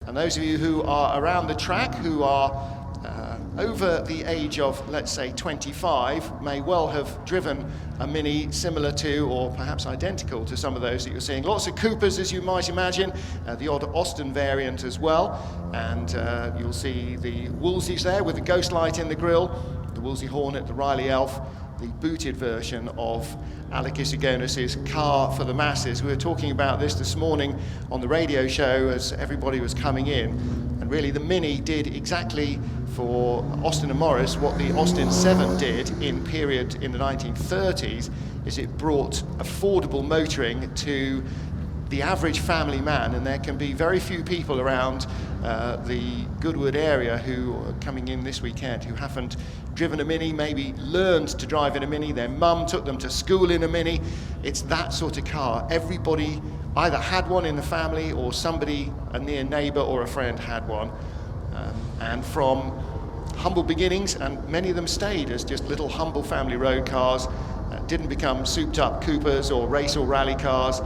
And those of you who are around the track, who are over the age of, let's say, 25, may well have driven a Mini similar to, or perhaps identical to, some of those that you're seeing. Lots of Coopers, as you might imagine, the odd Austin variant as well, and you'll see the Woolseys there with the ghost light in the grille, the Woolsey Hornet, the Riley Elf, the booted version of Alec Isigonis's Car for the Masses. We were talking about this morning on the radio show as everybody was coming in, and really the Mini did exactly for Austin and Morris what the Austin 7 did in the 1930s, is it brought affordable motoring to the average family man, and there can be very few people around the Goodwood area who are coming in this weekend who haven't driven a Mini, maybe learned to drive in a Mini, their mum took them to school in a Mini. It's that sort of car. Everybody either had one in the family, or somebody, a near neighbour or a friend, had one. And from humble beginnings, and many of them stayed as just little humble family road cars, didn't become souped up Coopers or race or rally cars,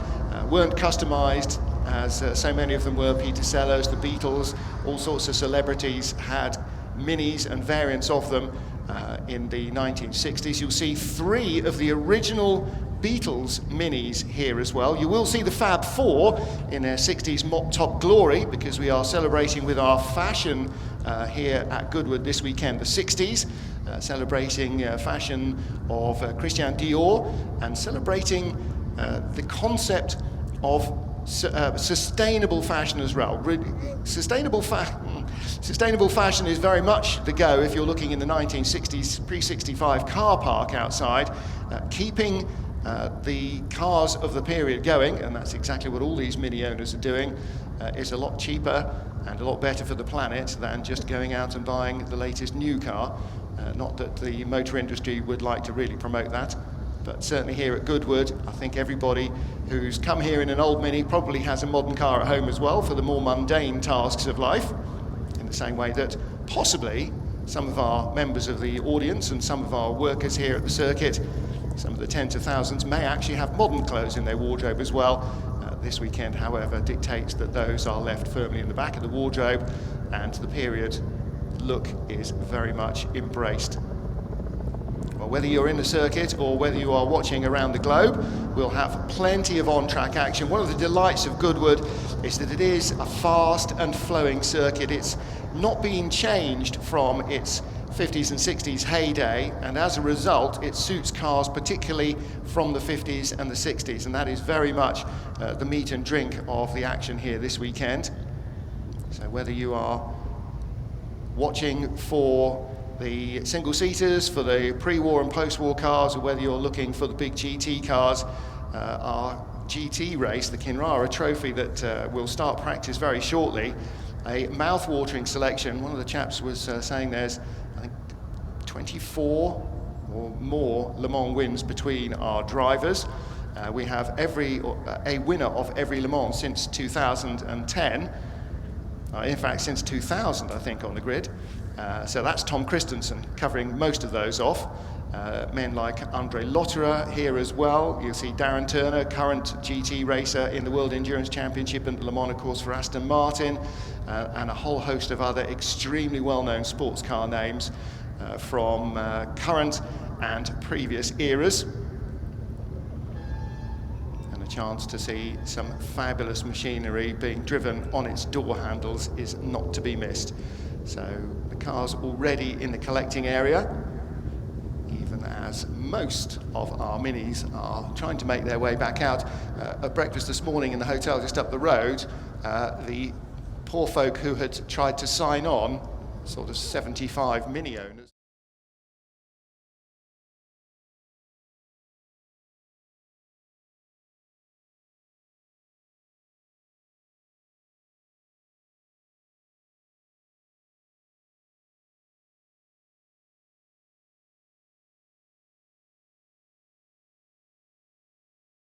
weren't customised as so many of them were. Peter Sellers, the Beatles, all sorts of celebrities had Minis and variants of them in the 1960s. You'll see 3 of the original Beatles Minis here as well. You will see the Fab Four in their 60s mop top glory, because we are celebrating with our fashion here at Goodwood this weekend the 60s, celebrating fashion of Christian Dior, and celebrating the concept of sustainable fashion as well. Sustainable fashion is very much the go if you're looking in the 1960s pre-65 car park outside, keeping the cars of the period going, and that's exactly what all these Mini owners are doing, is a lot cheaper and a lot better for the planet than just going out and buying the latest new car. Not that the motor industry would like to really promote that, but certainly here at Goodwood, I think everybody who's come here in an old Mini probably has a modern car at home as well for the more mundane tasks of life, in the same way that possibly some of our members of the audience and some of our workers here at the circuit, some of the tens of thousands, may actually have modern clothes in their wardrobe as well. This weekend, however, dictates that those are left firmly in the back of the wardrobe, and the period look is very much embraced. Well, whether you're in the circuit or whether you are watching around the globe, we'll have plenty of on-track action. One of the delights of Goodwood is that it is a fast and flowing circuit. It's not being changed from its 50s and 60s heyday, and as a result it suits cars particularly from the 50s and the 60s, and that is very much the meat and drink of the action here this weekend. So whether you are watching for the single-seaters, for the pre-war and post-war cars, or whether you're looking for the big GT cars, our GT race, the Kinrara Trophy, that will start practice very shortly, a mouth-watering selection. One of the chaps was saying there's, I think, 24 or more Le Mans wins between our drivers. We have a winner of every Le Mans since 2010. In fact, since 2000, I think, on the grid. So that's Tom Christensen covering most of those off. Men like Andre Lotterer here as well. You'll see Darren Turner, current GT racer in the World Endurance Championship and Le Mans, of course, for Aston Martin, and a whole host of other extremely well-known sports car names from current and previous eras. And a chance to see some fabulous machinery being driven on its door handles is not to be missed. So the car's already in the collecting area, even as most of our Minis are trying to make their way back out. At breakfast this morning in the hotel just up the road, the poor folk who had tried to sign on, sort of 75 Mini owners,